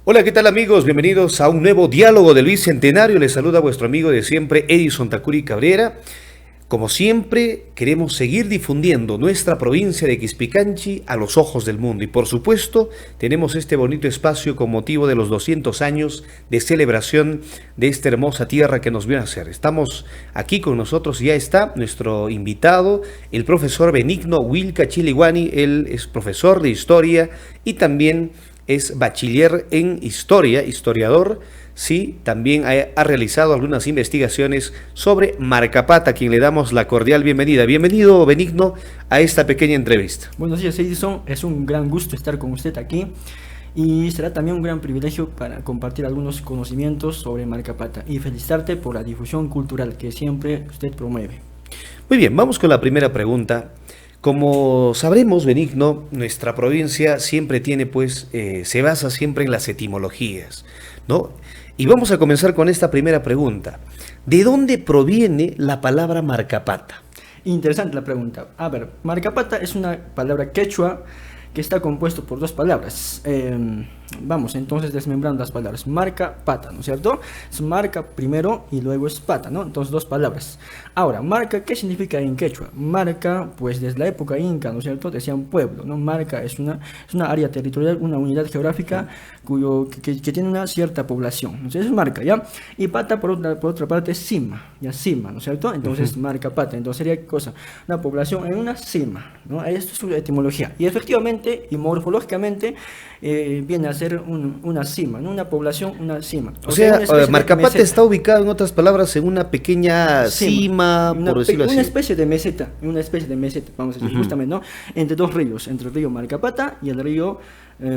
Hola, ¿qué tal amigos? Bienvenidos a un nuevo diálogo del Bicentenario. Les saluda vuestro amigo de siempre, Edison Tacuri Cabrera. Como siempre, queremos seguir difundiendo nuestra provincia de Quispicanchi a los ojos del mundo. Y por supuesto, tenemos este bonito espacio con motivo de los 200 años de celebración de esta hermosa tierra que nos vio nacer. Estamos aquí con nosotros, ya está nuestro invitado, el profesor Benigno Wilca Chiliguani. Él es profesor de historia y también es bachiller en historia, historiador. Sí, también ha realizado algunas investigaciones sobre Marcapata, a quien le damos la cordial bienvenida. Bienvenido, Benigno, a esta pequeña entrevista. Buenos días, Edison. Es un gran gusto estar con usted aquí y será también un gran privilegio para compartir algunos conocimientos sobre Marcapata y felicitarte por la difusión cultural que siempre usted promueve. Muy bien, vamos con la primera pregunta. Como sabremos, Benigno, nuestra provincia siempre tiene, se basa siempre en las etimologías, ¿no? Y vamos a comenzar con esta primera pregunta. ¿De dónde proviene la palabra Marcapata? Interesante la pregunta. A ver, Marcapata es una palabra quechua que está compuesto por dos palabras. Vamos entonces desmembrando las palabras. Marca, pata, ¿no es cierto? Es marca primero y luego es pata, ¿no? Entonces dos palabras. Ahora, marca, ¿qué significa en quechua? Marca, pues desde la época inca, ¿no es cierto? Decían pueblo, ¿no? Marca es una área territorial, una unidad geográfica que tiene una cierta población. Entonces es marca, ¿ya? Y pata, por otra parte, es cima, ¿ya? Cima, ¿no es cierto? Entonces marca, pata. Entonces sería, ¿qué cosa? Una población en una cima, ¿no? Esto es su etimología. Y efectivamente y morfológicamente viene a ser una cima, ¿no? Una población, una cima. O sea, Marcapata está ubicado, en otras palabras, en una pequeña cima, por decirlo así. Una especie de meseta, vamos a decir, justamente, ¿no? Entre dos ríos, entre el río Marcapata y el río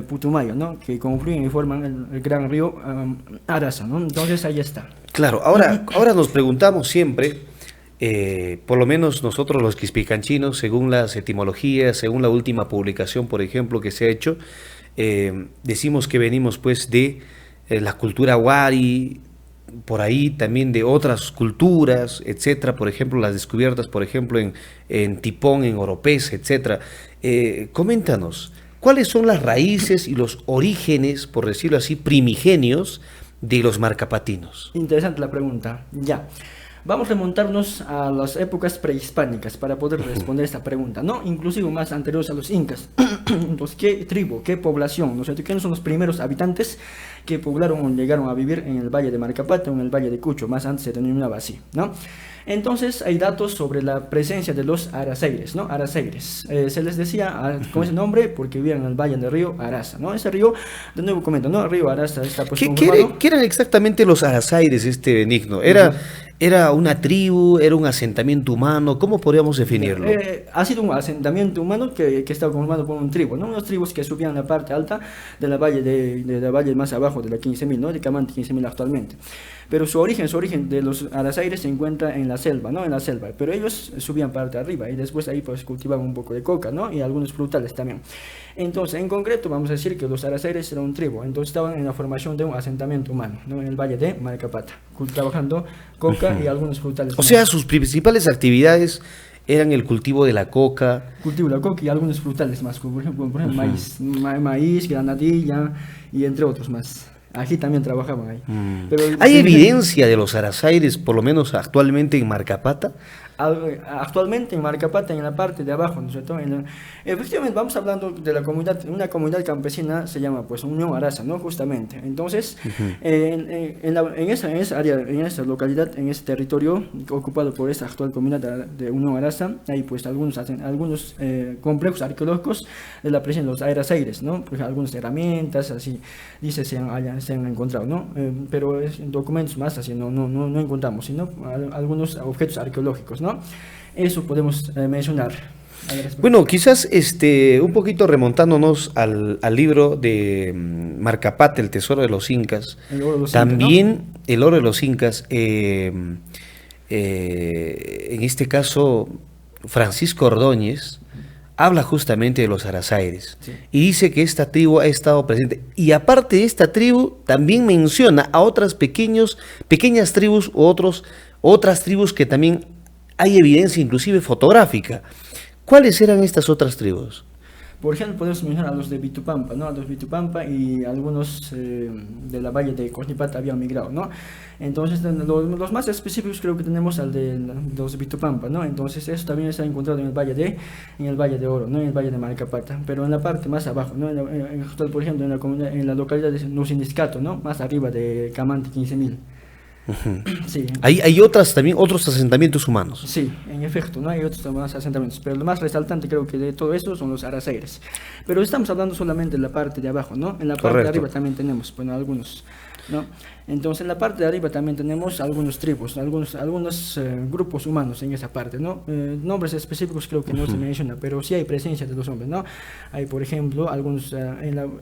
Putumayo, ¿no? Que confluyen y forman el gran río Arasa, ¿no? Entonces ahí está. Claro, ahora nos preguntamos siempre, por lo menos nosotros los quispicanchinos, según las etimologías, según la última publicación, por ejemplo, que se ha hecho, decimos que venimos pues de la cultura wari, por ahí también de otras culturas, etcétera, por ejemplo las descubiertas, por ejemplo en Tipón, en Oropesa, etcétera. Coméntanos, ¿cuáles son las raíces y los orígenes, por decirlo así, primigenios de los marcapatinos? Interesante la pregunta, ya. Vamos a remontarnos a las épocas prehispánicas para poder responder esta pregunta, ¿no? Inclusive más anteriores a los incas. Entonces, ¿qué tribu, qué población? ¿No es cierto? ¿Quiénes son los primeros habitantes que poblaron o llegaron a vivir en el valle de Marcapata o en el valle de Cucho? Más antes se denominaba así, ¿no? Entonces hay datos sobre la presencia de los araceires, ¿no? Araceires. Se les decía con ese nombre porque vivían en el valle del río Arasa, ¿no? Ese río, de nuevo comento, ¿no? El río Arasa está pues ¿Qué eran exactamente los araceires, Benigno? ¿Era una tribu? ¿Era un asentamiento humano? ¿Cómo podríamos definirlo? Ha sido un asentamiento humano que estaba conformado por un tribu, ¿no? Unas tribus que subían la parte alta de la valle, de la valle más abajo de la 15.000, ¿no? De Camante 15.000 actualmente. Pero su origen de los araceires se encuentra en la selva, ¿no? En la selva. Pero ellos subían parte arriba y después ahí pues cultivaban un poco de coca, ¿no? Y algunos frutales también. Entonces, en concreto, vamos a decir que los araceires eran un tribu. Entonces estaban en la formación de un asentamiento humano, ¿no? En el valle de Marcapata, trabajando coca y algunos frutales. O sea, sus principales actividades eran el cultivo de la coca. Cultivo de la coca y algunos frutales más, como por ejemplo maíz, granadilla y entre otros más. Aquí también trabajaban ahí. Pero ¿hay evidencia de los araceires, por lo menos actualmente en Marcapata? Actualmente en Marcapata, en la parte de abajo, ¿no es cierto? Efectivamente, vamos hablando de la comunidad, una comunidad campesina se llama pues Unión Arasa, ¿no? Justamente. Entonces, en esa área, en esa localidad, en ese territorio ocupado por esta actual comunidad de Unión Arasa, hay pues algunos complejos arqueológicos de la presencia de los araceires, ¿no? Pues algunas herramientas, así, dice, se han encontrado, ¿no? Pero documentos más así no encontramos, sino algunos objetos arqueológicos, ¿no? Eso podemos mencionar. Bueno, quizás un poquito remontándonos al libro de Marcapata, el tesoro de los incas, también incas, ¿no? El oro de los incas, en este caso Francisco Ordóñez habla justamente de los araceires, sí, y dice que esta tribu ha estado presente, y aparte de esta tribu también menciona a otras pequeñas tribus u otras tribus que también hay evidencia inclusive fotográfica. ¿Cuáles eran estas otras tribus? Por ejemplo, podemos mencionar a los de Vitupampa, ¿no? A los de Vitupampa y algunos de la valle de Cognipata habían migrado, ¿no? Entonces, los más específicos creo que tenemos al de los de Vitupampa, ¿no? Entonces, eso también se ha encontrado en el Valle de Oro, ¿no? En el Valle de Maracapata, pero en la parte más abajo, ¿no? Por ejemplo, en la localidad de Nusiniscato, ¿no? Más arriba de Camante 15.000. Sí. Hay otras también, otros asentamientos humanos. Sí, en efecto, no hay otros más asentamientos, pero lo más resaltante creo que de todo esto son los araceires. Pero estamos hablando solamente de la parte de abajo, ¿no? En la parte Correcto. de arriba también tenemos, bueno, algunos, ¿no? Entonces en la parte de arriba también tenemos algunos tribus, algunos grupos humanos en esa parte, ¿no? Nombres específicos creo que no se menciona, pero sí hay presencia de los hombres, ¿no? Hay, por ejemplo, algunos,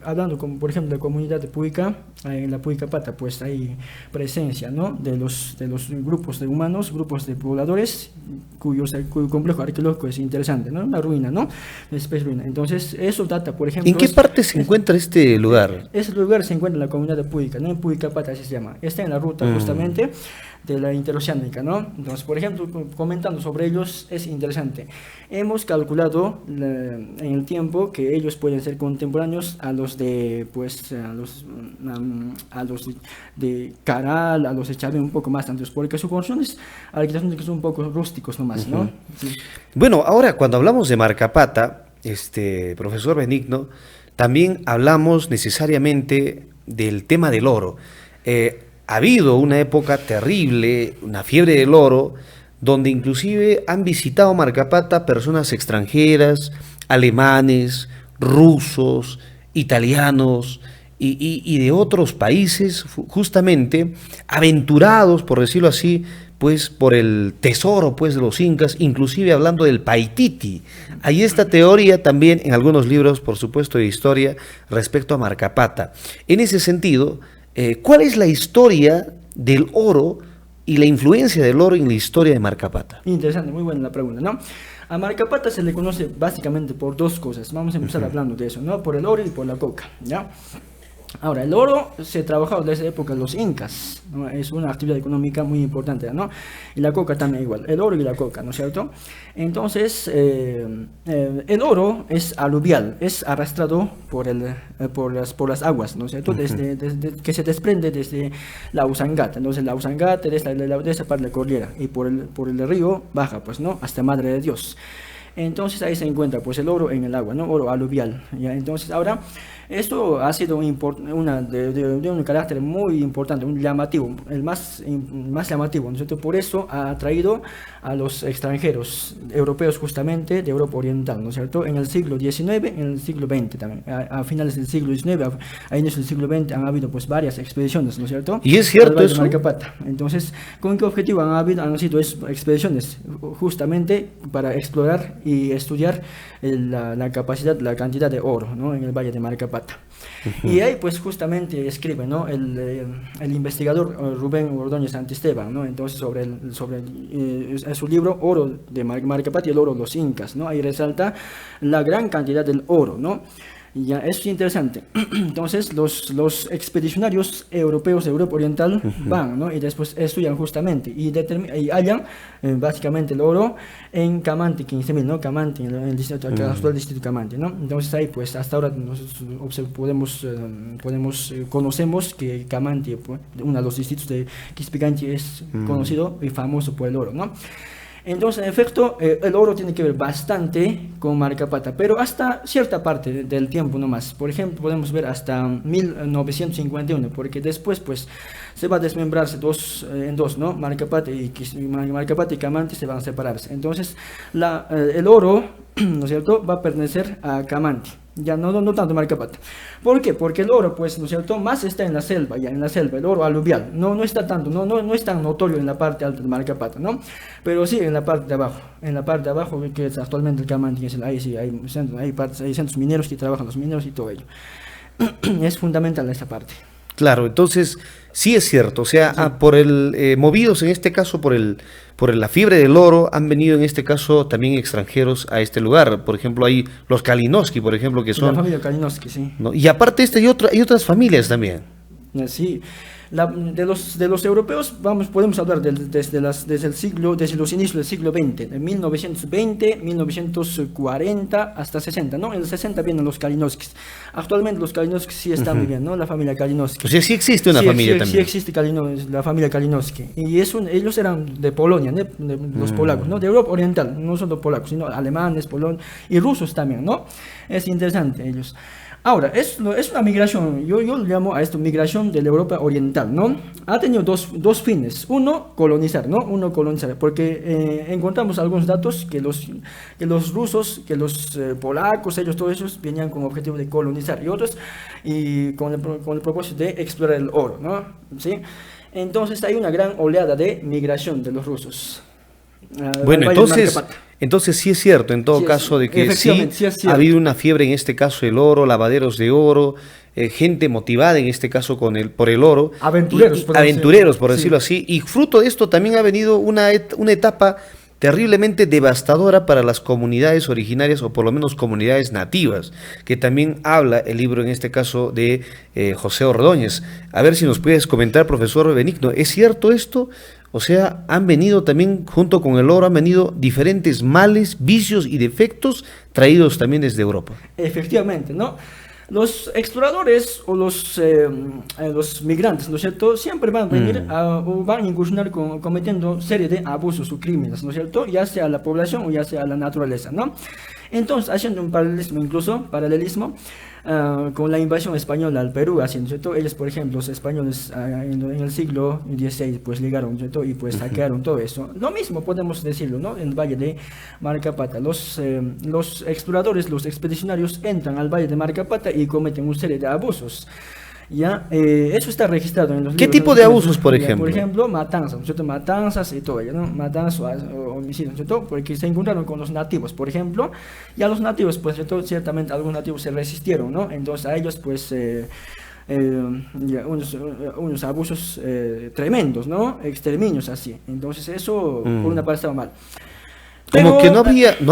hablando como, por ejemplo, de la comunidad de Puica, en la Puicapata, pues hay presencia, ¿no? De los grupos de humanos, grupos de pobladores, cuyo complejo arqueológico es interesante, ¿no? Una ruina, ¿no? Una especie de ruina. Entonces, eso data, por ejemplo... ¿En qué parte se encuentra este lugar? Ese lugar se encuentra en la comunidad de Puica, ¿no? En Puicapata, así se llama. Está en la ruta justamente de la interoceánica, ¿no? Entonces, por ejemplo, comentando sobre ellos es interesante. Hemos calculado en el tiempo que ellos pueden ser contemporáneos a los de, pues, a los de Caral, a los de Chávez un poco más antes, porque su construcción es arquitectónicos son un poco rústicos nomás, ¿no? Sí. Bueno, ahora cuando hablamos de Marcapata, profesor Benigno, también hablamos necesariamente del tema del oro. Ha habido una época terrible, una fiebre del oro, donde inclusive han visitado Marcapata personas extranjeras, alemanes, rusos, italianos y de otros países, justamente aventurados, por decirlo así, pues por el tesoro pues de los incas, inclusive hablando del Paititi. Hay esta teoría también en algunos libros, por supuesto, de historia respecto a Marcapata. En ese sentido, ¿cuál es la historia del oro y la influencia del oro en la historia de Marcapata? Interesante, muy buena la pregunta, ¿no? A Marcapata se le conoce básicamente por dos cosas. Vamos a empezar hablando de eso, ¿no? Por el oro y por la coca, ¿ya? Ahora, el oro se trabajaba desde la época de los incas, ¿no? Es una actividad económica muy importante, ¿no? Y la coca también igual, el oro y la coca, ¿no es cierto? Entonces, el oro es aluvial, es arrastrado por las aguas, ¿no es cierto? Que se desprende desde la Usangata, entonces la Usangata de esa parte de la cordillera, y por el río baja, pues, ¿no? Hasta Madre de Dios. Entonces ahí se encuentra pues el oro en el agua, ¿no? Oro aluvial, ¿ya? Entonces ahora esto ha sido de un carácter muy importante, un llamativo, el más llamativo, ¿no es cierto? Por eso ha atraído a los extranjeros europeos justamente de Europa Oriental, ¿no es cierto? En el siglo XIX, en el siglo XX también, a finales del siglo XIX, a inicios del siglo XX han habido pues varias expediciones, ¿no es cierto? ¿Y es cierto eso? Marcapata. Entonces, ¿con qué objetivo han sido expediciones? Justamente para explorar y estudiar la capacidad, la cantidad de oro, ¿no? En el valle de Marcapata. Y ahí pues justamente escribe, ¿no? el investigador Rubén Ordóñez Santisteban, ¿no? Entonces sobre su libro Oro de Marcapata y el oro de los incas, ¿no? Ahí resalta la gran cantidad del oro, ¿no? Ya, eso es interesante. Entonces, los expedicionarios europeos de Europa Oriental van, ¿no? Y después estudian justamente y hallan básicamente el oro en Camante 15.000, ¿no? Camante, en el distrito, actual distrito Camante, ¿no? Entonces ahí, pues, hasta ahora conocemos que Camante, pues, uno de los distritos de Quispicanchi, es conocido y famoso por el oro, ¿no? Entonces, en efecto, el oro tiene que ver bastante con Marcapata, pero hasta cierta parte del tiempo nomás. Por ejemplo, podemos ver hasta 1951, porque después, pues, se va a desmembrarse en dos, ¿no? Marcapata y Camante se van a separarse. Entonces, el oro, ¿no es cierto?, va a pertenecer a Camante. Ya no tanto Marcapata. ¿Por qué? Porque el oro, pues, ¿no es cierto?, más está en la selva, el oro aluvial. No está tanto, no es tan notorio en la parte alta de Marcapata, ¿no? Pero sí en la parte de abajo, que es actualmente el Camante, ahí sí hay centros mineros que trabajan los mineros y todo ello. Es fundamental esta parte. Claro, entonces sí es cierto, o sea, sí. Movidos en este caso por la fiebre del oro, han venido en este caso también extranjeros a este lugar. Por ejemplo, hay los Kalinowski, por ejemplo, que son... La familia Kalinowski, sí. ¿no? Y aparte hay otras familias también. Sí. De los europeos, podemos hablar desde desde los inicios del siglo XX, de 1920, 1940 hasta 60, ¿no? En el 60 vienen los Kalinowskis. Actualmente los Kalinowskis sí están viviendo, ¿no? La familia Kalinowski. O sea, sí existe una familia también. Sí existe la familia Kalinowski. Y ellos eran de Polonia, ¿no? Los polacos, ¿no? De Europa Oriental, no solo polacos, sino alemanes, polacos y rusos también, ¿no? Es interesante ellos. Ahora, es una migración, yo le llamo a esto migración de la Europa Oriental, ¿no? Ha tenido dos fines. Uno, colonizar, ¿no? Porque encontramos algunos datos que los rusos, que los polacos, todos ellos venían con objetivo de colonizar, y otros y con el propósito de explorar el oro, ¿no? ¿Sí? Entonces hay una gran oleada de migración de los rusos. Bueno, entonces sí es cierto, en todo caso, de que sí ha habido una fiebre, en este caso el oro, lavaderos de oro, gente motivada en este caso por el oro. Aventureros, por decirlo así. Y fruto de esto también ha venido una etapa terriblemente devastadora para las comunidades originarias, o por lo menos comunidades nativas, que también habla el libro, en este caso, de José Ordóñez. A ver si nos puedes comentar, profesor Benigno, ¿es cierto esto? O sea, han venido también, junto con el oro, han venido diferentes males, vicios y defectos traídos también desde Europa. Efectivamente, ¿no? Los exploradores o los migrantes, ¿no es cierto?, siempre van a venir o van a incursionar cometiendo serie de abusos o crímenes, ¿no es cierto?, ya sea a la población o ya sea a la naturaleza, ¿no? Entonces, haciendo un paralelismo, con la invasión española al Perú, ¿cierto? Ellos, por ejemplo, los españoles en el siglo XVI, pues llegaron, ¿cierto? Y pues saquearon todo eso. Lo mismo podemos decirlo, ¿no? En el Valle de Marcapata, los exploradores, los expedicionarios entran al Valle de Marcapata y cometen una serie de abusos. ¿Ya? Eso está registrado en los libros. ¿Qué tipo de abusos, por ejemplo? Por ejemplo, matanzas, ¿cierto? Matanzas y todo ello, ¿no? Matanzas o homicidios, ¿cierto? Porque se encontraron con los nativos, por ejemplo, y a los nativos, pues, ¿cierto? Ciertamente algunos nativos se resistieron, ¿no? Entonces a ellos, pues, unos abusos tremendos, ¿no? Exterminios así. Entonces eso, por una parte, estaba mal. Como que no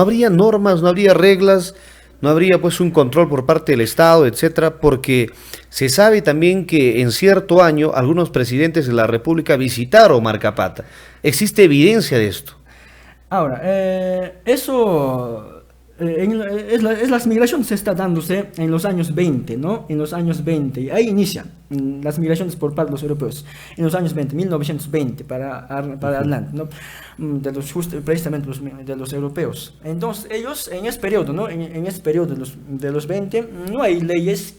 habría normas, no habría reglas, no habría pues un control por parte del Estado, etcétera, porque se sabe también que en cierto año algunos presidentes de la República visitaron Marcapata. ¿Existe evidencia de esto? Ahora, las migraciones se está dándose en los años 20, ¿no? En los años 20, ahí inician las migraciones por parte de los europeos, en los años 20, 1920 para adelante, ¿no? Precisamente de los europeos. Entonces ellos en ese periodo, ¿no? En ese periodo de los 20 no hay leyes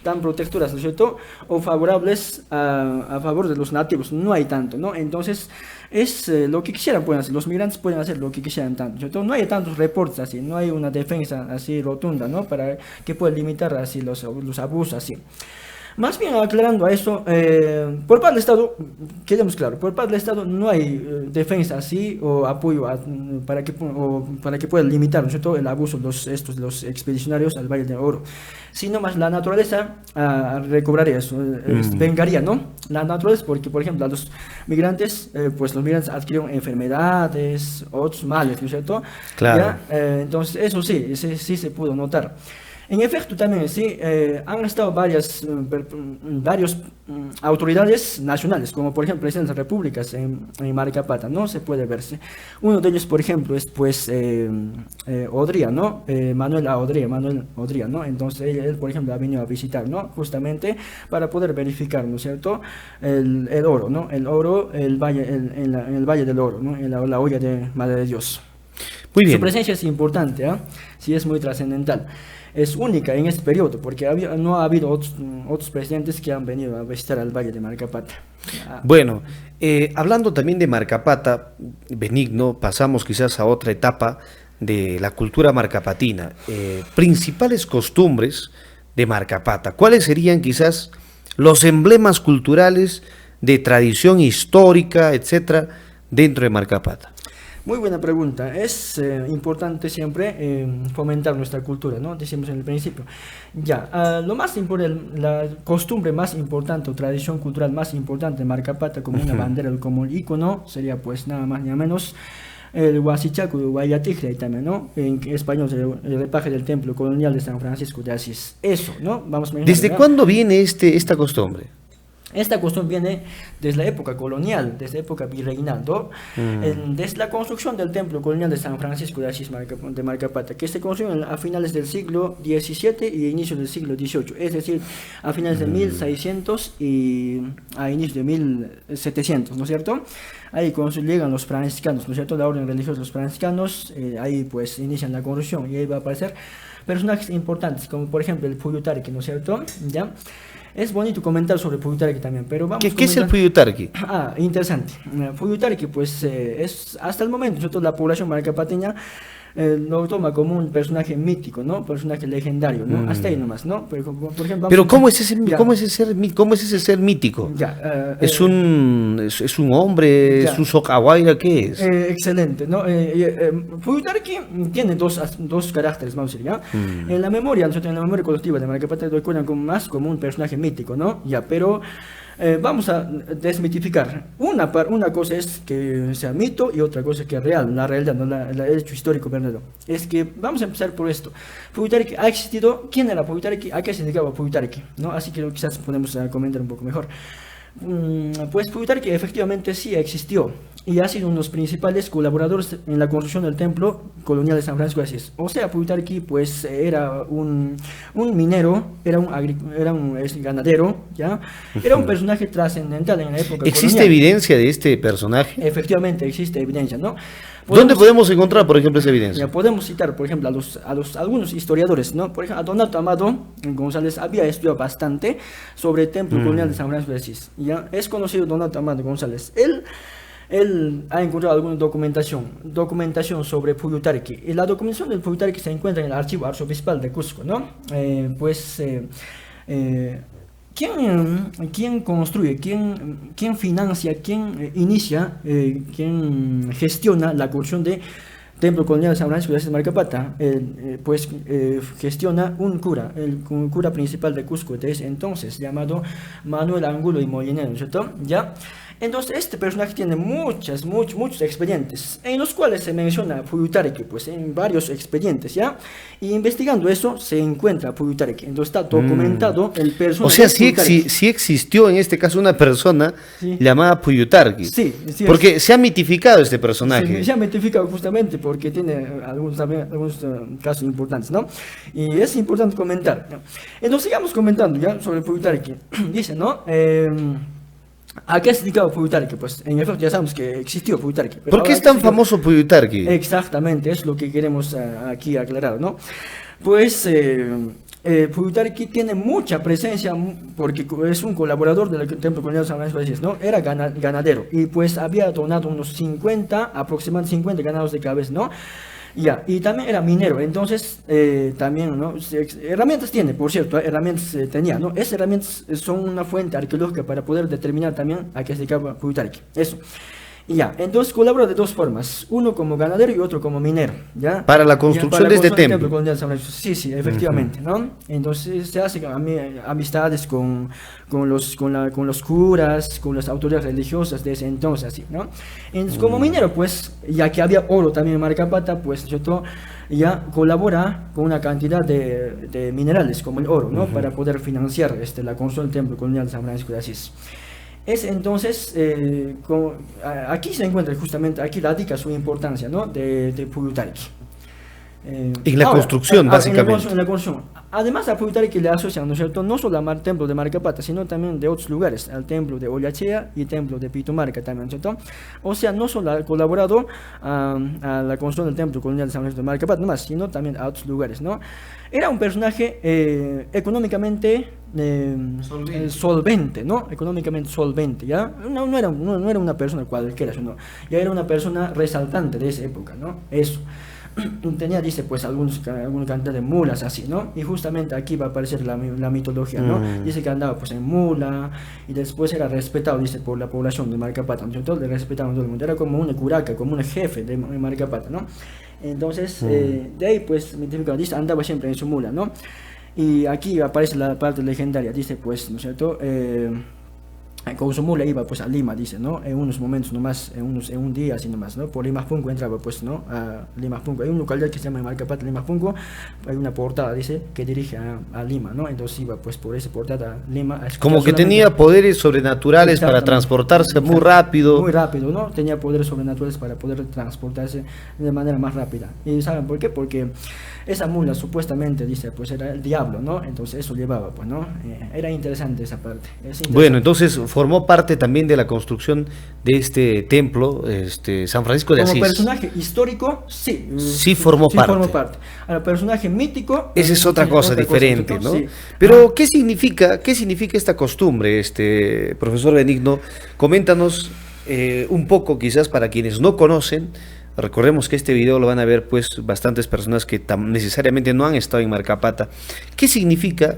tan protectoras, ¿no es cierto?, o favorables a favor de los nativos, no hay tanto, ¿no? Entonces es lo que quisieran pueden hacer, los migrantes pueden hacer lo que quisieran tanto, ¿cierto? No hay tantos reportes así, no hay una defensa así rotunda, ¿no?, para que pueda limitar así los abusos así. Más bien, aclarando a eso, por parte del Estado, quedemos claro, por parte del Estado no hay defensa así o apoyo para que pueda limitar, ¿no es cierto?, el abuso de los expedicionarios al Valle del Oro, sino más la naturaleza recobraría eso, vengaría, ¿no? La naturaleza, porque por ejemplo a los migrantes, pues los migrantes adquirieron enfermedades, otros males, ¿no es cierto? Claro. Entonces eso sí se pudo notar. En efecto, también sí, han estado varias autoridades nacionales, como por ejemplo presidentes de repúblicas en Marcapata, ¿no? Se puede verse. Uno de ellos, por ejemplo, es pues Odría, ¿no? Manuel Odría, ¿no? Entonces él, por ejemplo, ha venido a visitar, ¿no? Justamente para poder verificar, ¿no es cierto?, el oro, ¿no? El valle, en el Valle del Oro, ¿no? En la olla de Madre de Dios. Muy bien. Su presencia es importante, ¿eh? Sí, es muy trascendental. Es única en este periodo, porque no ha habido otros presidentes que han venido a visitar al Valle de Marcapata. Bueno, hablando también de Marcapata, Benigno, pasamos quizás a otra etapa de la cultura marcapatina. Principales costumbres de Marcapata. ¿Cuáles serían quizás los emblemas culturales de tradición histórica, etcétera, dentro de Marcapata? Muy buena pregunta. Es importante siempre fomentar nuestra cultura, ¿no? Decimos en el principio. Ya, lo más importante, la costumbre más importante o tradición cultural más importante de Marcapata como una bandera, como el ícono, sería pues nada más ni nada menos el Huasichaco de Guayatigre también, ¿no? En español, el repaje del templo colonial de San Francisco de Asís. Eso, ¿no? Vamos a ¿Desde cuándo viene esta costumbre? Esta costumbre viene desde la época colonial, desde la época virreinal, ¿no? Desde la construcción del templo colonial de San Francisco de Asís de Marcapata, que se construyó a finales del siglo XVII y inicio del siglo XVIII, es decir, a finales de 1600 y a inicios de 1700, ¿no es cierto? Ahí cuando llegan los franciscanos, ¿no es cierto? La orden religiosa de los franciscanos, ahí pues inician la construcción y ahí va a aparecer personajes importantes, como por ejemplo el Puyutarqui, ¿no es cierto? ¿Ya? Es bonito comentar sobre Puyutarqui también, pero vamos ¿Qué es el Puyutarqui? Ah, interesante. Puyutarqui, pues es hasta el momento, nosotros la población marcapateña lo toma como un personaje mítico, ¿no? Personaje legendario, ¿no? Hasta ahí nomás, ¿no? Pero, por ejemplo, pero ¿cómo es ese ser mítico? Ya, ¿Es un hombre? ya. ¿Es un socahuayra? ¿Qué es? Excelente, ¿no? Puyutarqui tiene dos caracteres, vamos a decir, ¿ya? En la memoria, nosotros en la memoria colectiva de Maracapata lo recuerdan más como un personaje mítico, ¿no? Ya, pero vamos a desmitificar. Una cosa es que sea mito y otra cosa es que es real, la realidad, no el hecho histórico verdadero. Es que vamos a empezar por esto. Puyutarqui ha existido. ¿Quién era Puyutarqui? ¿A qué se dedicaba Puyutarqui? ¿No? Así que quizás podemos comentar un poco mejor. Pues Puyutarqui efectivamente sí existió y ha sido uno de los principales colaboradores en la construcción del templo colonial de San Francisco de Asís. O sea, Puyutarqui pues era un minero, era un ganadero, ¿ya? Era un personaje trascendental en la época ¿Existe colonial. evidencia de este personaje? Efectivamente existe evidencia, ¿no? ¿Dónde podemos encontrar, por ejemplo, esa evidencia? Ya podemos citar, por ejemplo, algunos historiadores, ¿no? Por ejemplo, a Donato Amado González había estudiado bastante sobre el templo colonial de San Francisco de Asís. ¿Ya? Es conocido Donato Amado González. Él ha encontrado alguna documentación sobre Puyutarqui. Y la documentación del Puyutarqui se encuentra en el archivo arzobispal de Cusco, ¿no? ¿Quién construye, quién financia, quién inicia, quién gestiona la construcción de Templo Colonial de San Francisco de Asís de Marcapata? Gestiona un cura, el cura principal de Cusco de ese entonces, llamado Manuel Angulo y Molinero, ¿no es cierto? ¿Ya? Entonces este personaje tiene muchos expedientes, en los cuales se menciona Puyutarqui, pues en varios expedientes, ¿ya? Y investigando eso, se encuentra Puyutarqui, entonces está documentado el personaje. O sea, sí existió en este caso una persona llamada Puyutarqui. Sí, porque se ha mitificado este personaje. Se ha mitificado justamente porque tiene algunos casos importantes, ¿no? Y es importante comentar, ¿no? Entonces sigamos comentando ya sobre Puyutarqui. Dice, ¿no? ¿A qué se dedicaba Puyutarqui? Pues en efecto ya sabemos que existió Puyutarqui. ¿Por qué es tan famoso Puyutarqui? Exactamente, es lo que queremos aquí aclarar, ¿no? Pues Puyutarqui tiene mucha presencia porque es un colaborador del Templo Colonial de San Francisco de Asís, ¿no? Era ganadero y pues había donado aproximadamente 50 ganados de cabeza, ¿no? Ya, y también era minero, entonces también, ¿no? Herramientas tiene, por cierto, herramientas tenía, ¿no? Esas herramientas son una fuente arqueológica para poder determinar también a qué se dedicaba Puyutarqui, eso. Ya, entonces colabora de dos formas, uno como ganadero y otro como minero, ¿ya? Para la construcción de este templo. Sí, efectivamente, ¿no? Entonces se hacen amistades con los curas, con las autoridades religiosas de ese entonces, así, ¿no? Entonces, como minero, pues, ya que había oro también en Maracapata, pues, ya colabora con una cantidad de minerales como el oro, ¿no? Para poder financiar la construcción del templo colonial de San Francisco de Asís. Es entonces, aquí se encuentra justamente, aquí radica su importancia, ¿no? de Puyutarqui. En la construcción, básicamente. En la construcción. Además, a Puyutarqui le asocian, ¿no es cierto?, no solo al templo de Maracapata, sino también de otros lugares, al templo de Ollachea y templo de Pitumarca también, ¿no es cierto? O sea, no solo ha colaborado a la construcción del templo colonial de San Francisco de Maracapata, nomás, sino también a otros lugares, ¿no? Era un personaje económicamente solvente, ¿no? Económicamente solvente, ¿ya? No era una persona cualquiera, sino ya era una persona resaltante de esa época, ¿no? Eso. Tenía, dice, pues alguna cantidad de mulas así, ¿no? Y justamente aquí va a aparecer la mitología, ¿no? Dice que andaba pues en mula y después era respetado, dice, por la población de Maracapata, ¿no? Entonces le respetaban todo el mundo, era como un curaca, como un jefe de Maracapata, ¿no? Entonces, de ahí pues, dice, andaba siempre en su mula, ¿no? Y aquí aparece la parte legendaria, dice, pues, ¿no es cierto? con su mula iba pues a Lima, dice, ¿no? En unos momentos nomás, en un día así nomás, ¿no? Por Limapunco entraba pues, ¿no? A Limapunco. Hay un localidad que se llama Marcapato, Limapunco, hay una portada, dice, que dirige a Lima, ¿no? Entonces iba pues por esa portada a Lima a escuchar. Como que tenía poderes sobrenaturales para transportarse muy rápido. Muy rápido, ¿no? Tenía poderes sobrenaturales para poder transportarse de manera más rápida. ¿Y saben por qué? Porque esa mula supuestamente, dice, pues era el diablo, ¿no? Entonces eso llevaba, pues, ¿no? Era interesante esa parte. Bueno, entonces formó parte también de la construcción de este templo, San Francisco de Asís. Como personaje histórico, sí. Sí formó parte. Formó parte. Ahora, personaje mítico. Esa es otra cosa diferente, ¿no? Sí. Pero, ¿qué significa esta costumbre, profesor Benigno? Coméntanos un poco, quizás, para quienes no conocen. Recordemos que este video lo van a ver pues bastantes personas que necesariamente no han estado en Marcapata. ¿Qué significa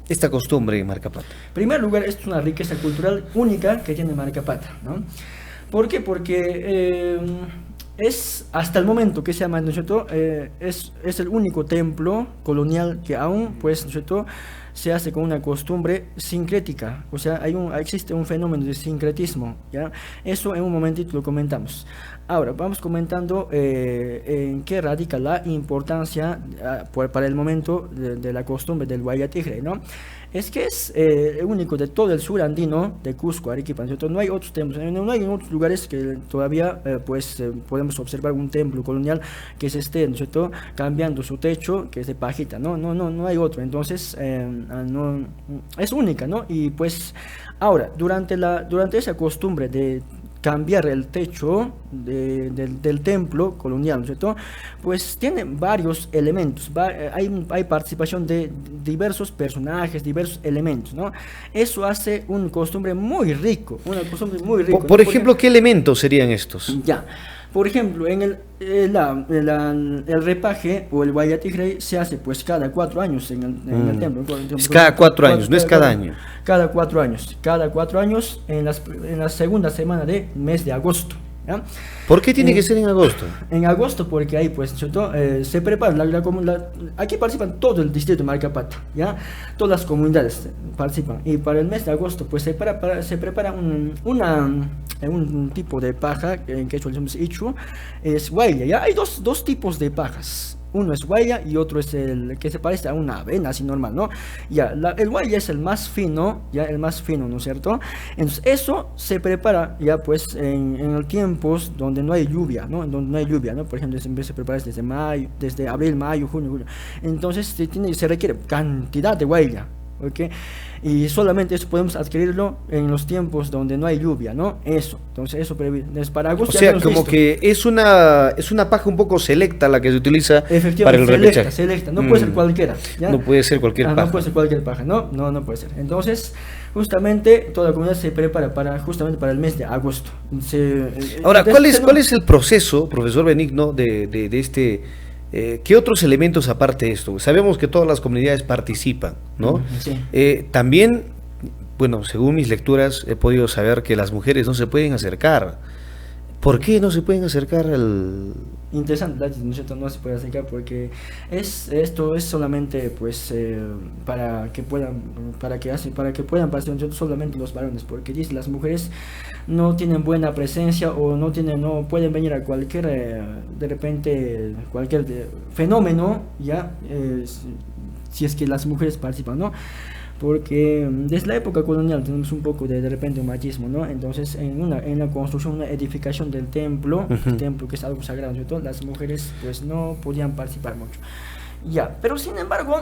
esta costumbre en Marcapata? En primer lugar, esto es una riqueza cultural única que tiene Marcapata, ¿no? ¿Por qué? Porque es hasta el momento que se llama, ¿no es cierto? Es el único templo colonial que aún, pues, ¿no es cierto?, se hace con una costumbre sincrética, o sea, existe un fenómeno de sincretismo, ¿ya? Eso en un momentito lo comentamos. Ahora, vamos comentando en qué radica la importancia para el momento de la costumbre del Guayatigre, ¿no? Es que es el único de todo el sur andino, de Cusco, Arequipa, ¿no es cierto? No hay otros templos, no hay en otros lugares que todavía podemos observar un templo colonial que se esté, ¿no es cierto?, cambiando su techo, que es de pajita, no hay otro. Entonces, es única, ¿no? Y pues, ahora, durante esa costumbre de cambiar el techo del templo colonial, ¿no es cierto?, pues tiene varios elementos, hay participación de diversos personajes, diversos elementos, ¿no? Eso hace una costumbre muy rico, Por ejemplo, ¿qué elementos serían estos? Ya. Por ejemplo, en el repaje o el Guayatigre se hace pues cada 4 años en el templo. Es cada 4 años, no es cada año. Cada 4 años. Cada 4 años en la segunda semana del mes de agosto. ¿Ya? ¿Por qué tiene que ser en agosto? En agosto porque ahí pues se prepara, aquí participan todo el distrito de Marcapata, ¿ya? Todas las comunidades participan, y para el mes de agosto pues se prepara un tipo de paja, en quechua le decimos ichu, es huaya, ¿ya? Hay dos tipos de pajas. Uno es guaya y otro es el que se parece a una avena así normal, ¿no? Ya, el guaya es el más fino, ¿no es cierto? Entonces eso se prepara ya pues en tiempos donde no hay lluvia, ¿no? Por ejemplo, se prepara desde abril, mayo, junio, julio. Entonces se requiere cantidad de guaya, ¿ok? Y solamente eso podemos adquirirlo en los tiempos donde no hay lluvia, ¿no? Entonces eso es para agosto. O sea, como listo. Que es una paja un poco selecta la que se utiliza para el repechaje. Selecta, no puede ser cualquiera, ¿ya? No puede ser cualquier paja. No puede ser cualquier paja, no puede ser. Entonces, justamente toda la comunidad se prepara justamente para el mes de agosto. Ahora, ¿cuál es el proceso, profesor Benigno, de este... ¿qué otros elementos aparte de esto? Sabemos que todas las comunidades participan, ¿no? Sí. También, bueno, según mis lecturas he podido saber que las mujeres no se pueden acercar. ¿Por qué no se pueden acercar al...? Interesante, ¿no es cierto? No se puede acercar porque esto es solamente pues para que puedan participar solamente los varones, porque dice las mujeres no tienen buena presencia o no pueden venir a cualquier fenómeno, ya si es que las mujeres participan, ¿no? Porque desde la época colonial tenemos un poco de repente un machismo, ¿no? Entonces en la construcción, una edificación del templo, el templo que es algo sagrado, ¿cierto?, las mujeres pues no podían participar mucho. Ya, pero sin embargo,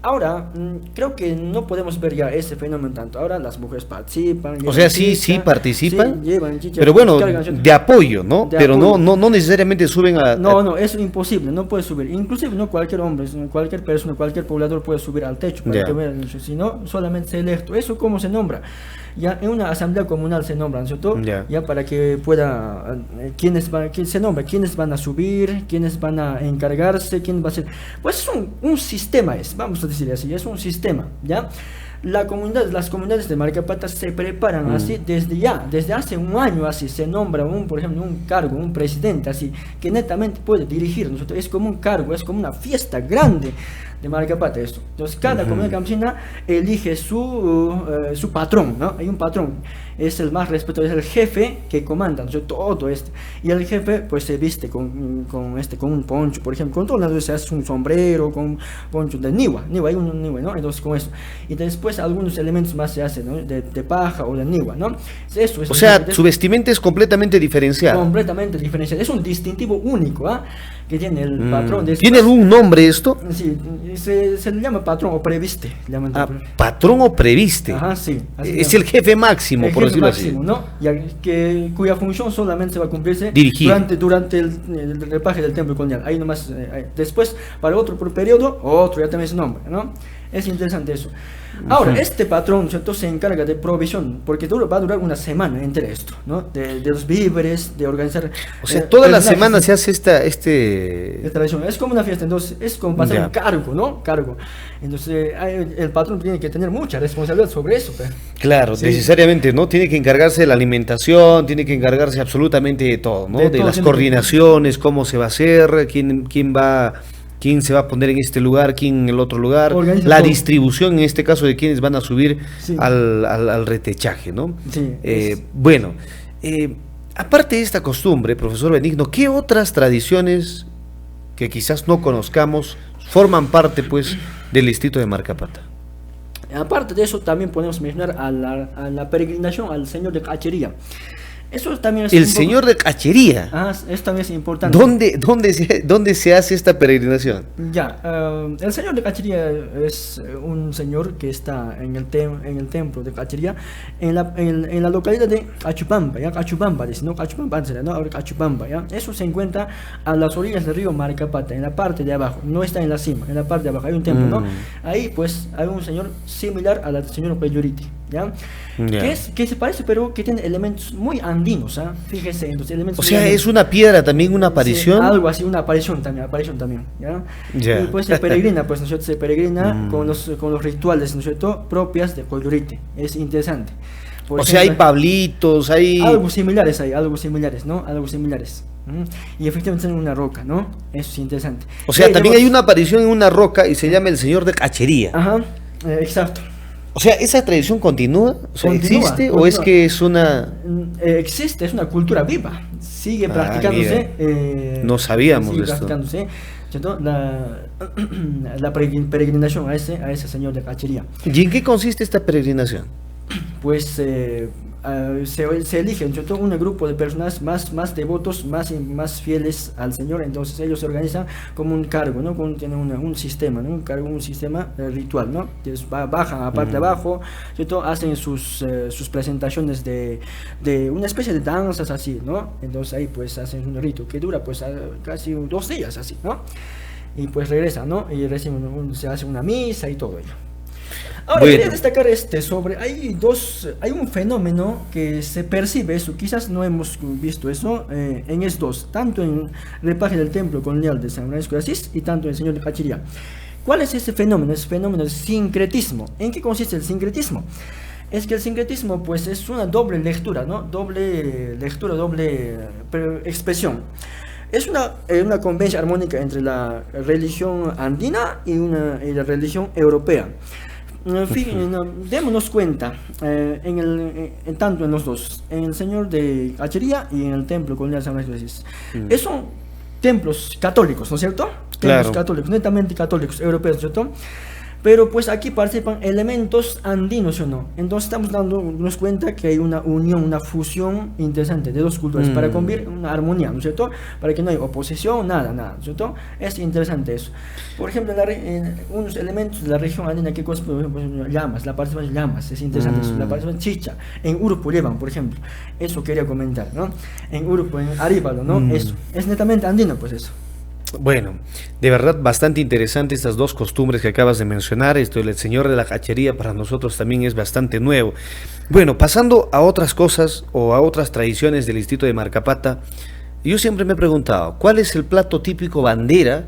ahora creo que no podemos ver ya ese fenómeno tanto. Ahora las mujeres participan. O sea, sí participan, sí, llevan chicha, pero bueno, de apoyo, ¿no? Pero apoyo. No necesariamente suben a... No, es imposible, no puede subir. Inclusive no cualquier hombre, cualquier persona, cualquier poblador puede subir al techo para que vean, sino solamente se electo. ¿Eso cómo se nombra? Ya en una asamblea comunal se nombran, ¿no es cierto? Ya para que pueda, quiénes van a subir, quiénes van a encargarse, quién va a ser. Pues es un sistema, vamos a decir así, es un sistema, ¿ya? Las comunidades de Marcapata se preparan así desde hace un año así, se nombra por ejemplo, un cargo, un presidente así, que netamente puede dirigir, nosotros, es como un cargo, es como una fiesta grande de Marcapata esto. Entonces cada comunidad campesina elige su patrón, ¿no? Hay un patrón, es el más respetado, es el jefe que comanda, ¿no? Todo esto. Y el jefe pues se viste con un poncho, por ejemplo, con todas las veces se hace un sombrero, con un poncho de niwa, hay un niwa, ¿no? Entonces con eso. Y después algunos elementos más se hacen, ¿no? de paja o de niwa, ¿no? Eso es, o sea, su vestimenta es completamente diferenciada. Completamente diferenciada. Es un distintivo único, ¿ah? Que tiene el patrón. Después, ¿tiene algún nombre esto? Sí, se le llama patrón o previste. Patrón o previste. Ajá, sí. Es el jefe máximo, por decirlo máximo, así, ¿no? Cuya función solamente se va a cumplirse dirigir durante el repaje del templo colonial. Ahí nomás, después, para otro periodo, otro ya también es nombre, ¿no? Es interesante eso. Ahora, este patrón, ¿cierto?, se encarga de provisión, porque va a durar una semana entera esto, ¿no? De los víveres, de organizar... O sea, toda la semana se hace esta tradición. Es como una fiesta, entonces es como pasar un cargo, ¿no? Cargo. Entonces, el patrón tiene que tener mucha responsabilidad sobre eso. Pero. Claro, sí, necesariamente, ¿no? Tiene que encargarse de la alimentación, tiene que encargarse absolutamente de todo, ¿no? De las coordinaciones, cómo se va a hacer, quién se va a poner en este lugar, quién en el otro lugar, la distribución en este caso de quienes van a subir al retechaje, ¿no? Sí, bueno, aparte de esta costumbre, profesor Benigno, ¿qué otras tradiciones que quizás no conozcamos forman parte, pues, del distrito de Marcapata? Aparte de eso, también podemos mencionar a la peregrinación al Señor de Cachería. Eso también es el señor de Cachería. Eso también es importante. ¿Dónde se hace esta peregrinación? Ya, el señor de Cachería es un señor que está en el templo de Cachería, en la localidad de Cachupampa, ¿ya? Cachupampa, dice, no Cachupampa, ¿no? Ahora Cachupampa, ¿ya? Eso se encuentra a las orillas del río Marcapata, en la parte de abajo, no está en la cima, en la parte de abajo hay un templo, ¿no? Ahí pues hay un señor similar al señor Peyuriti, ¿ya? Que se parece, pero que tiene elementos muy andinos, ¿ah? Fíjese en los elementos. O sea, es una piedra también, una aparición. Sí, algo así, una aparición también, ¿ya? Y pues se peregrina, pues, ¿no es cierto? Se peregrina con los rituales, ¿no es cierto?, propias de Coyurite. Es interesante. Por ejemplo, hay pablitos, hay... Algo similares, ¿no? Algo similares. Y efectivamente en una roca, ¿no? Eso es interesante. O sea, también hay una aparición en una roca y se llama el señor de Cachería. Ajá, exacto. O sea, ¿esa tradición continúa? O sea, ¿existe o es que es una...? Existe, es una cultura viva. Sigue practicándose. No sabíamos sigue esto. Practicándose, ¿cierto? La peregrinación a ese señor de Cachería. ¿Y en qué consiste esta peregrinación? Pues se eligen, ¿cierto?, un grupo de personas más devotos, más fieles al Señor. Entonces ellos se organizan como un cargo, ¿no? Tienen un sistema, ¿no? Un sistema ritual, ¿no? Entonces bajan a parte de abajo, ¿cierto? Hacen sus presentaciones de una especie de danzas así, ¿no? Entonces ahí pues hacen un rito que dura pues casi 2 días así, ¿no? Y pues regresan, ¿no? Y se hace una misa y todo ello. Ahora, quería destacar hay un fenómeno que se percibe eso, quizás no hemos visto eso en estos, tanto en el repaje del templo colonial de San Francisco de Asís y tanto en el señor de Cachería. ¿Cuál es ese fenómeno? Es fenómeno del sincretismo. ¿En qué consiste el sincretismo? Es que el sincretismo pues es una doble lectura, ¿no? Doble expresión. Es una convivencia armónica entre la religión andina y la religión europea. Démonos cuenta, tanto en los dos, en el señor de Cachería y en el templo colonial San Francisco de Asís. Son templos católicos, ¿no es cierto? Templos católicos, netamente católicos, europeos, ¿no es cierto? Pero pues aquí participan elementos andinos, ¿o no? Entonces estamos dándonos cuenta que hay una unión, una fusión interesante de dos culturas para convivir una armonía, ¿no es cierto? Para que no haya oposición, nada, ¿no es cierto? Es interesante eso. Por ejemplo, unos elementos de la región andina, ¿qué cosas? Por ejemplo, llamas, la participación de llamas, es interesante eso. La participación chicha, en Urupu llevan, por ejemplo. Eso quería comentar, ¿no? En Urupu, en Aríbalo, ¿no? Eso. Es netamente andino, pues eso. Bueno, de verdad bastante interesante estas dos costumbres que acabas de mencionar. Esto del señor de la Cachería para nosotros también es bastante nuevo. Bueno, pasando a otras cosas o a otras tradiciones del distrito de Marcapata, yo siempre me he preguntado, ¿cuál es el plato típico bandera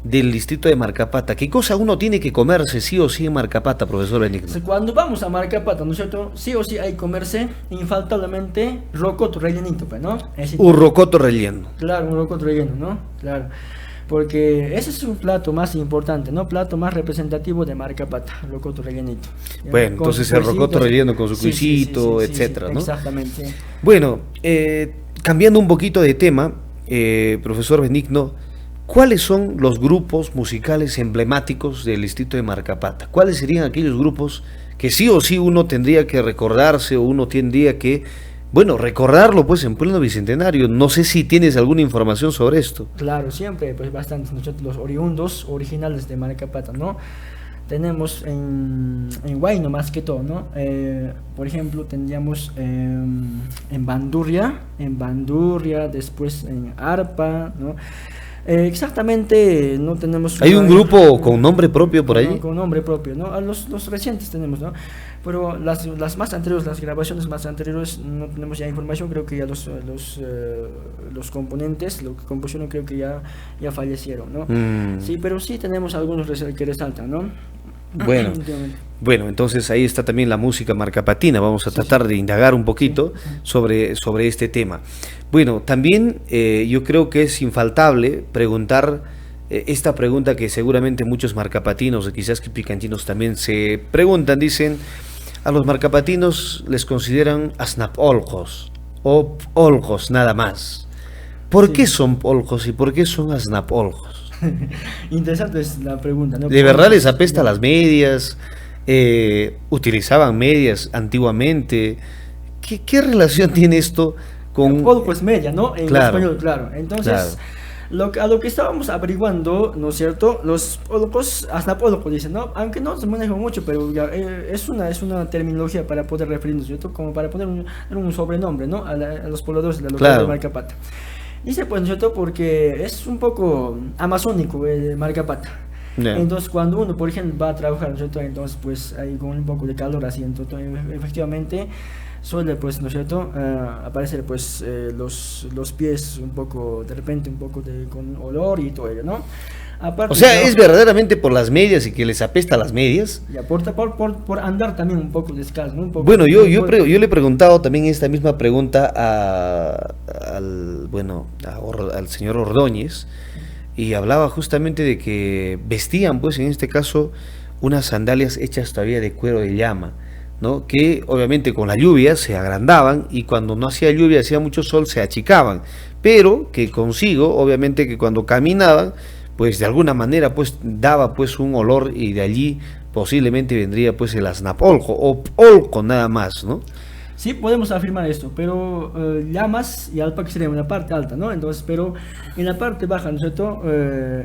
del distrito de Marcapata. ¿Qué cosa uno tiene que comerse sí o sí en Marcapata, profesor Benigno? Cuando vamos a Marcapata, ¿no es cierto? Sí o sí hay que comerse infaltablemente rocoto rellenito, pues, ¿no? Un rocoto relleno. Claro, un rocoto relleno, ¿no? Claro. Porque ese es un plato más importante, ¿no? Plato más representativo de Marcapata, el rocoto rellenito. ¿Ya? Bueno, Con entonces su el cuisito, rocoto relleno con su sí, sí, sí, cuisito, sí, sí, etcétera, sí, ¿no? exactamente. Bueno, cambiando un poquito de tema, profesor Benigno, ¿cuáles son los grupos musicales emblemáticos del distrito de Marcapata? ¿Cuáles serían aquellos grupos que sí o sí uno tendría que recordarse o uno tendría que, bueno, recordarlo pues en pleno bicentenario? No sé si tienes alguna información sobre esto. Claro, siempre, pues bastantes, nosotros los oriundos originales de Marcapata, ¿no? Tenemos en Huayno más que todo, ¿no? Por ejemplo, tendríamos en Bandurria, después en Arpa, ¿no? Exactamente, no tenemos... ¿Hay un grupo con nombre propio por allí? Con nombre propio, ¿no? Los recientes tenemos, ¿no? Pero las más anteriores, las grabaciones más anteriores, no tenemos ya información. Creo que ya los componentes, lo que compusieron, creo que ya fallecieron, ¿no? Sí, pero sí tenemos algunos que resaltan, ¿no? Bueno, entonces ahí está también la música marcapatina. Vamos a tratar de indagar un poquito sobre este tema. Bueno, también yo creo que es infaltable preguntar esta pregunta que seguramente muchos marcapatinos o quizás que picantinos también se preguntan. Dicen, a los marcapatinos les consideran asnapoljos o oljos nada más. ¿Por qué son oljos y por qué son asnapoljos? Interesante es la pregunta, ¿no? ¿De verdad les apesta las medias? ¿Utilizaban medias antiguamente? ¿Qué relación tiene esto con...? Polco es media, ¿no? En español, claro. claro. Entonces, a lo que estábamos averiguando, ¿no es cierto? Los polcos, hasta polco dicen, ¿no? Aunque no se maneja mucho, pero ya, es una terminología para poder referirnos, ¿cierto? Como para poner un sobrenombre, ¿no? A los pobladores de la localidad de Marcapata. Dice, pues, ¿no es cierto? Porque es un poco amazónico el Marcapata. Entonces, cuando uno, por ejemplo, va a trabajar, ¿no es cierto? Entonces, pues, hay con un poco de calor así, entonces, efectivamente, suele, pues, ¿no es cierto? Aparecer, pues, los pies un poco, de repente, un poco con olor y todo ello, ¿no? Aparte, o sea, ¿es verdaderamente por las medias y que les apesta las medias? Ya, por andar también un poco descalzo, ¿no? Bueno, yo le he preguntado también esta misma pregunta al señor Ordóñez, y hablaba justamente de que vestían, pues en este caso, unas sandalias hechas todavía de cuero de llama, ¿no? Que obviamente con la lluvia se agrandaban y cuando no hacía lluvia, hacía mucho sol, se achicaban, pero que consigo, obviamente que cuando caminaban, pues de alguna manera pues daba pues un olor y de allí posiblemente vendría pues el asnapoljo o olco nada más, ¿no? Sí, podemos afirmar esto, pero llamas y alpaca sería una parte alta, ¿no? Entonces, pero en la parte baja, ¿no es cierto?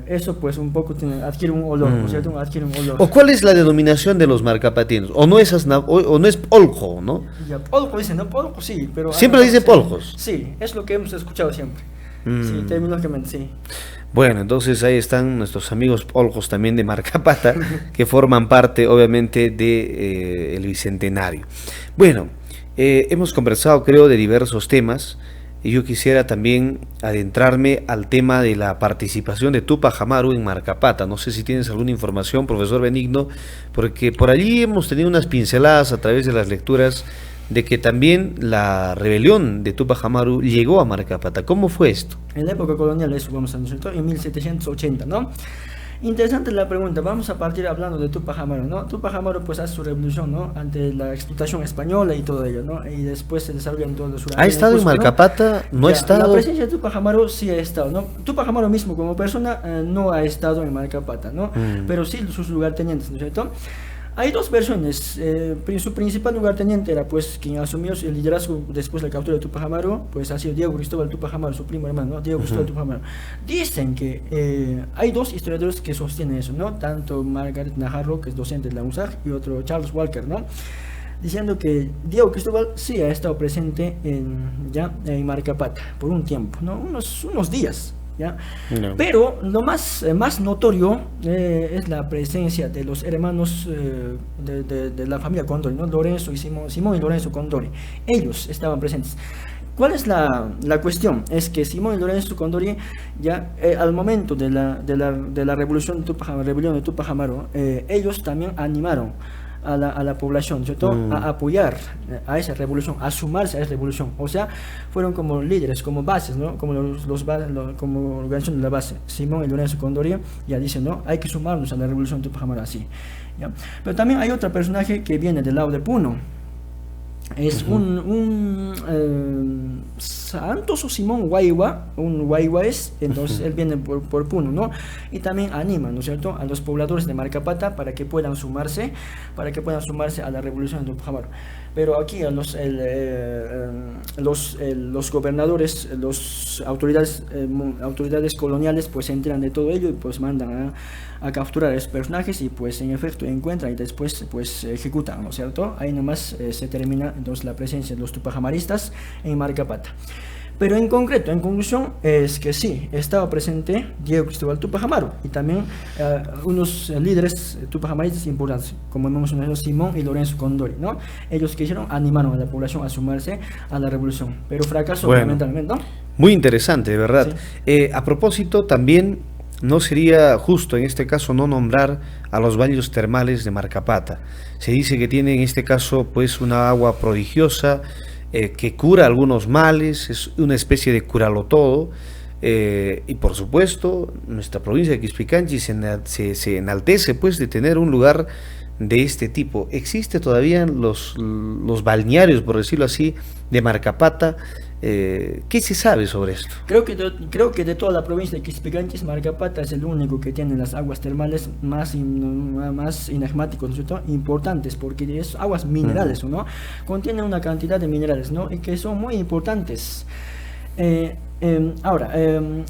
Eso pues un poco adquiere un olor, ¿no es cierto? Adquiere un olor. ¿O cuál es la denominación de los marcapatinos? ¿O no es o no es poljo, no? Ya, poljo dicen, ¿no? Poljo sí, pero... ¿Siempre dice poljos? Sí, es lo que hemos escuchado siempre. Sí, terminológicamente, sí. Bueno, entonces ahí están nuestros amigos poljos también de Marcapata, que forman parte obviamente de el Bicentenario. Bueno, hemos conversado creo de diversos temas y yo quisiera también adentrarme al tema de la participación de Tupac Amaru en Marcapata. No sé si tienes alguna información, profesor Benigno, porque por allí hemos tenido unas pinceladas a través de las lecturas de que también la rebelión de Tupac Amaru llegó a Marcapata. ¿Cómo fue esto? En la época colonial, eso vamos a decir, en 1780, ¿no? Interesante la pregunta. Vamos a partir hablando de Tupac Amaru, ¿no? Tupac Amaru pues hace su revolución, ¿no? Ante la explotación española y todo ello, ¿no? Y después se desarrolla en todo Sudamérica. ¿Ha estado en Marcapata? ¿No ha estado? La presencia de Tupac Amaru sí ha estado, ¿no? Tupac Amaru mismo como persona no ha estado en Marcapata, ¿no? Pero sí sus lugartenientes, ¿no es cierto? Hay dos versiones. Su principal lugarteniente era pues quien asumió el liderazgo después de la captura de Tupac Amaru, pues ha sido Diego Cristóbal Tupac Amaru, su primo hermano, ¿no? Diego Cristóbal Tupac Amaru. Dicen que hay dos historiadores que sostienen eso, ¿no? Tanto Margaret Najarro, que es docente de la UNSAG, y otro Charles Walker, ¿no? Diciendo que Diego Cristóbal sí ha estado presente en Marcapata por un tiempo, ¿no? Unos días. ¿Ya? No. Pero lo más notorio es la presencia de los hermanos de la familia Condori, ¿no? Lorenzo y Simón y Lorenzo Condori. Ellos estaban presentes. ¿Cuál es la cuestión? Es que Simón y Lorenzo Condori, ya al momento de la revolución de Tupac Amaru, ellos también animaron a la población, ¿cierto? A apoyar a esa revolución, a sumarse a esa revolución. O sea, fueron como líderes, como bases, ¿no? Como como organización de la base. Simón y Lorenzo Condori ya dicen, ¿no? Hay que sumarnos a la revolución de Tupac Amaru, así. ¿Ya? Pero también hay otro personaje que viene del lado de Puno. Es Santos o Simón Guayua, un Guayua es, entonces él viene por Puno, ¿no? Y también anima, ¿no es cierto?, a los pobladores de Marcapata para que puedan sumarse a la revolución de Tupac Amaru. Pero aquí a los gobernadores, las autoridades coloniales, pues se enteran de todo ello y pues mandan a capturar a esos personajes y pues en efecto encuentran y después pues ejecutan, ¿no es cierto? Ahí nomás se termina entonces la presencia de los tupajamaristas en Marcapata. Pero en concreto, en conclusión, es que sí, estaba presente Diego Cristóbal Tupac Amaru y también unos líderes tupajamaristas importantes, como hemos mencionado, Simón y Lorenzo Condori, ¿no? Ellos que hicieron, animaron a la población a sumarse a la revolución, pero fracasó fundamentalmente, ¿no? Muy interesante, de verdad. Sí. A propósito, también no sería justo en este caso no nombrar a los baños termales de Marcapata. Se dice que tiene en este caso pues una agua prodigiosa, que cura algunos males, es una especie de curalo todo, y por supuesto nuestra provincia de Quispicanchi se enaltece pues de tener un lugar de este tipo. ¿Existe todavía los balnearios, por decirlo así, de Marcapata? ¿Qué se sabe sobre esto? Creo que de toda la provincia de Quispicanchis, Marcapata es el único que tiene las aguas termales más enigmáticos, ¿no es cierto?, importantes, porque es aguas minerales, ¿no? Contienen una cantidad de minerales, ¿no?, y que son muy importantes. Ahora,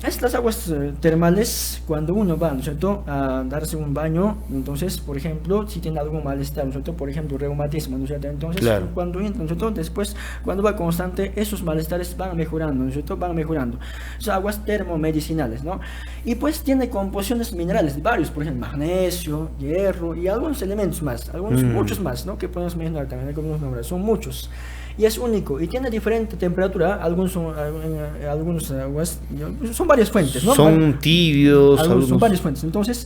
estas aguas termales, cuando uno va, ¿no es cierto?, a darse un baño, entonces, por ejemplo, si tiene algún malestar, ¿no es cierto?, por ejemplo, reumatismo, ¿no es cierto?, entonces, claro, cuando entra, ¿no es cierto?, después, cuando va constante, esos malestares van mejorando, ¿no es cierto?, van mejorando. Son aguas termomedicinales, ¿no? Y pues tiene composiciones minerales, varios, por ejemplo, magnesio, hierro y algunos elementos más, muchos más, ¿no?, que podemos mencionar también, algunos nombres, son muchos. Y es único y tiene diferente temperatura. Algunos aguas son varias fuentes, ¿no? Son tibios, algunos son varias fuentes. Entonces,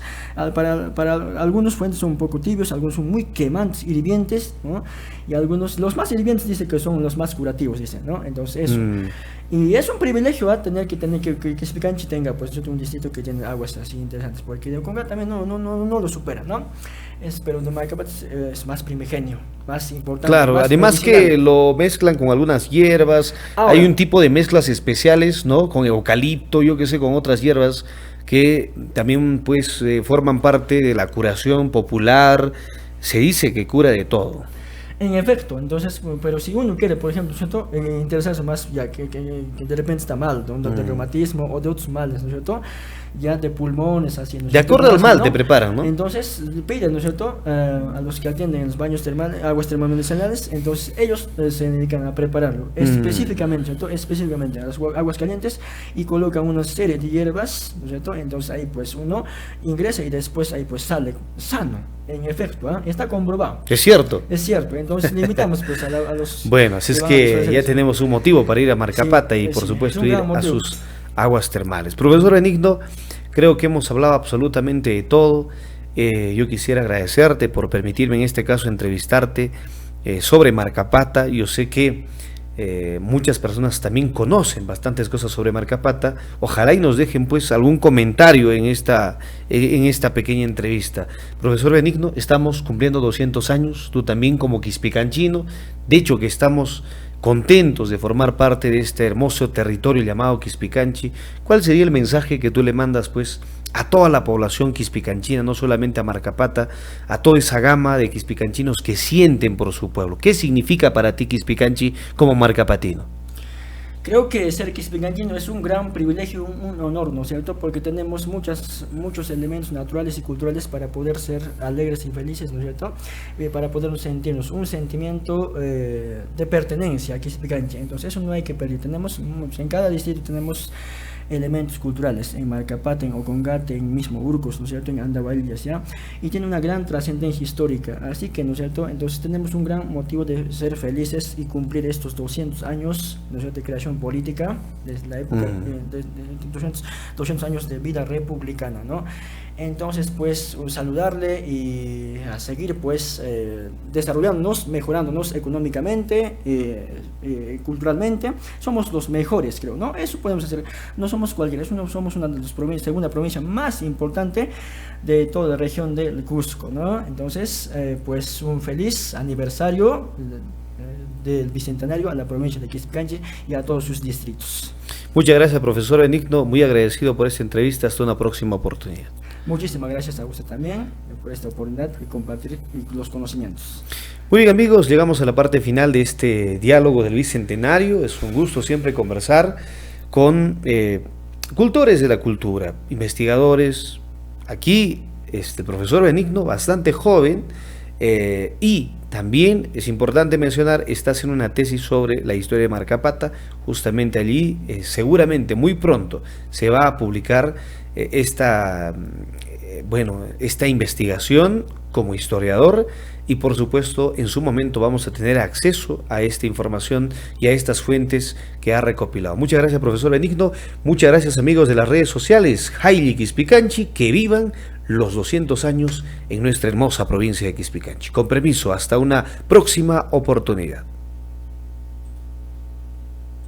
para algunos fuentes son un poco tibios, algunos son muy quemantes, hirvientes, ¿no? Y algunos, los más hirvientes dicen que son los más curativos, dicen, ¿no? Entonces eso. Y es un privilegio tener que Quispicanchi tenga pues un distrito que tiene aguas así interesantes, porque de Conga también no lo supera, ¿no? Pero de Marcapata es más primigenio, más importante. Claro, más además medicinal. que lo mezclan con algunas hierbas. Ahora, hay un tipo de mezclas especiales, ¿no? Con eucalipto, yo qué sé, con otras hierbas que también pues forman parte de la curación popular. Se dice que cura de todo. En efecto, entonces, pero si uno quiere, por ejemplo, ¿cierto?, interesarse más, ya que de repente está mal, ¿no?, de reumatismo o de otros males, ¿no es cierto?, ya de pulmones, así, ¿no es De cierto?, acuerdo al mal, ¿no?, te preparan, ¿no? Entonces piden, ¿no es cierto?, a los que atienden en los baños termales, aguas termomedicinales, entonces ellos se dedican a prepararlo específicamente, ¿cierto?, específicamente a las aguas calientes, y colocan una serie de hierbas, ¿no es cierto?, entonces ahí pues uno ingresa y después ahí pues sale sano. En efecto, está comprobado. Es cierto. Es cierto, entonces limitamos pues a los... Bueno, así es que ya tenemos un motivo para ir a Marcapata, sí, y por supuesto ir a sus aguas termales. Profesor Benigno, creo que hemos hablado absolutamente de todo. Yo quisiera agradecerte por permitirme en este caso entrevistarte sobre Marcapata. Yo sé que muchas personas también conocen bastantes cosas sobre Marcapata. Ojalá y nos dejen pues algún comentario en esta pequeña entrevista. Profesor Benigno, estamos cumpliendo 200 años, tú también como quispicanchino. De hecho que estamos contentos de formar parte de este hermoso territorio llamado Quispicanchi. ¿Cuál sería el mensaje que tú le mandas pues a toda la población quispicanchina, no solamente a Marcapata, a toda esa gama de quispicanchinos que sienten por su pueblo? ¿Qué significa para ti Quispicanchi como marcapatino? Creo que ser quispicanchino es un gran privilegio, un honor, ¿no es cierto?, porque tenemos muchos elementos naturales y culturales para poder ser alegres y felices, ¿no es cierto?, para poder sentirnos un sentimiento de pertenencia a Quispicanchi. Entonces eso no hay que perder. En cada distrito tenemos elementos culturales en Marcapata, en Ocongate, en mismo Urcos, ¿no es cierto?, en Andahuaylas, ¿ya? Y tiene una gran trascendencia histórica, así que, ¿no es cierto?, entonces tenemos un gran motivo de ser felices y cumplir estos 200 años, ¿no es cierto?, de creación política, desde la época de 200 años de vida republicana, ¿no? Entonces, pues, saludarle y a seguir, pues, desarrollándonos, mejorándonos económicamente, culturalmente. Somos los mejores, creo, ¿no? Eso podemos hacer. No somos cualquiera, somos una de las provincias, segunda provincia más importante de toda la región del Cusco, ¿no? Entonces, pues, un feliz aniversario del Bicentenario a la provincia de Quispicanchi y a todos sus distritos. Muchas gracias, profesor Benigno. Muy agradecido por esta entrevista. Hasta una próxima oportunidad. Muchísimas gracias a usted también por esta oportunidad de compartir los conocimientos. Muy bien, amigos, llegamos a la parte final de este diálogo del Bicentenario. Es un gusto siempre conversar con cultores de la cultura, investigadores. Aquí el profesor Benigno, bastante joven, y también es importante mencionar, está haciendo una tesis sobre la historia de Marcapata. Justamente allí, seguramente muy pronto, se va a publicar esta investigación como historiador, y por supuesto en su momento vamos a tener acceso a esta información y a estas fuentes que ha recopilado. Muchas gracias, profesor Benigno. Muchas gracias, amigos de las redes sociales. Haile Quispicanchi, que vivan los 200 años en nuestra hermosa provincia de Quispicanchi. Con permiso, hasta una próxima oportunidad.